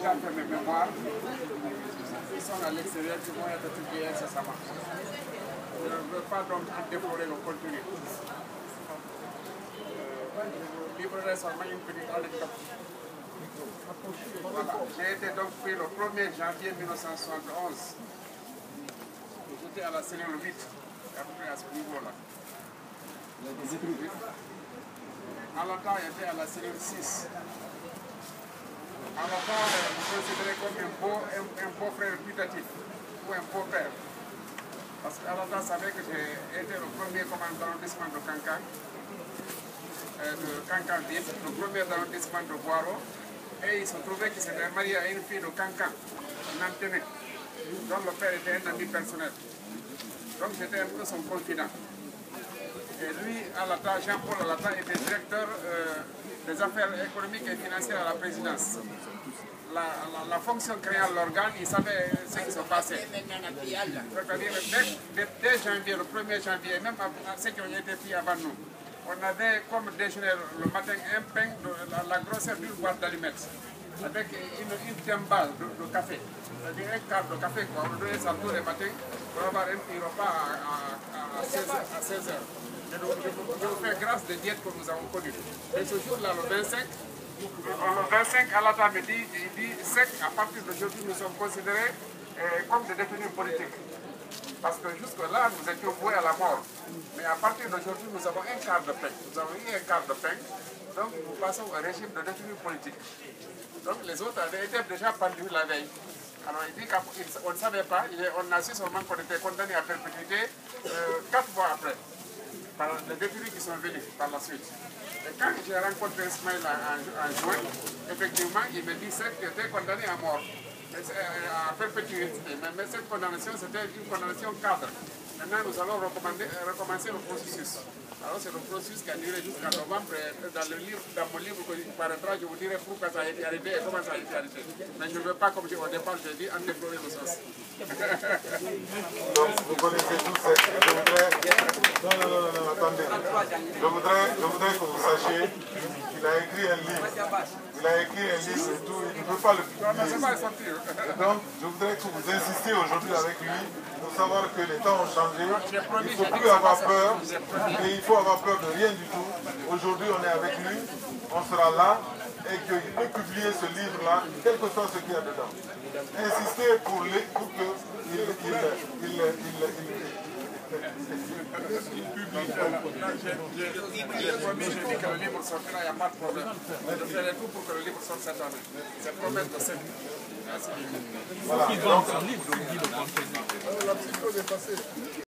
déjà fait mes mémoires. Ils sont à l'extérieur, qui vont être publiés incessamment. Je ne veux pas donc en déplorer le contenu. Je vous livrerai seulement une petite anecdote. Voilà. J'ai été donc pris le 1er janvier 1971. J'étais à la cellule 8, à peu près à ce niveau-là. En longtemps, j'étais à la cellule 6. En longtemps, je me considérais comme un beau frère putatif ou un beau père. Parce qu'à longtemps, je savais que j'ai été le premier commandant d'arrondissement de Kankan, le premier arrondissement de Boiro. Et il se trouvait qu'il s'était marié à une fille de Kankan, Nantene, dont le père était un ami personnel. Donc j'étais un peu son confident. Et lui, Jean-Paul Alata, était directeur des affaires économiques et financières à la présidence. La fonction créant l'organe, il savait ce qui se passait. C'est-à-dire, dès janvier, le 1er janvier, même à ceux qui ont été pris avant nous, on avait comme déjeuner le matin un pain de la grosseur d'une boîte d'allumettes, avec une timbale de café, c'est-à-dire un quart de café. On donnait ça tous les matins pour avoir un petit repas à 16 h. Je vous fais grâce des diètes que nous avons connues. Et ce jour-là, le 25, Alata me dit, il dit, sec, à partir d'aujourd'hui, nous sommes considérés comme des détenus politiques. Parce que jusque-là, nous étions voués à la mort. Mais à partir d'aujourd'hui, nous avons un quart de pain. Nous avons eu un quart de pain. Donc, nous passons au régime de détenus politiques. Donc, les autres avaient été déjà pendus la veille. Alors, il dit qu'on ne savait pas. On a su seulement qu'on était condamné à perpétuité 4 mois après, par les détenus qui sont venus par la suite. Et quand j'ai rencontré Ismaël en juin, effectivement, il me dit qu'il était condamné à mort, à perpétuité. Mais cette condamnation, c'était une condamnation cadre. Maintenant, nous allons recommencer le processus. Alors, c'est le processus qui a duré jusqu'à novembre. Dans mon livre qui paraîtra, je vous dirai pourquoi ça a été arrêté et comment ça a été arrêté. Mais je ne veux pas, comme au départ, j'ai dit, en déplorer le sens. Donc, vous connaissez tous cette... Non, attendez. Je voudrais que vous sachiez qu'il a écrit un livre. Il a écrit un livre et tout, il ne peut pas le publier. Donc, je voudrais que vous insistiez aujourd'hui avec lui pour savoir que les temps ont changé. Il ne faut plus avoir peur et il faut avoir peur de rien du tout. Aujourd'hui, on est avec lui, on sera là et qu'il peut publier ce livre-là, quel que soit ce qu'il y a dedans. Insistez pour qu'il J'ai promis, j'ai dit que le livre sortira, il n'y a pas de problème. Je ferai tout pour que le livre sorte cette année. C'est promesse de 7 ans. Merci. Voilà. Il vend son livre, donc il dit le contenu. La psychose est passée.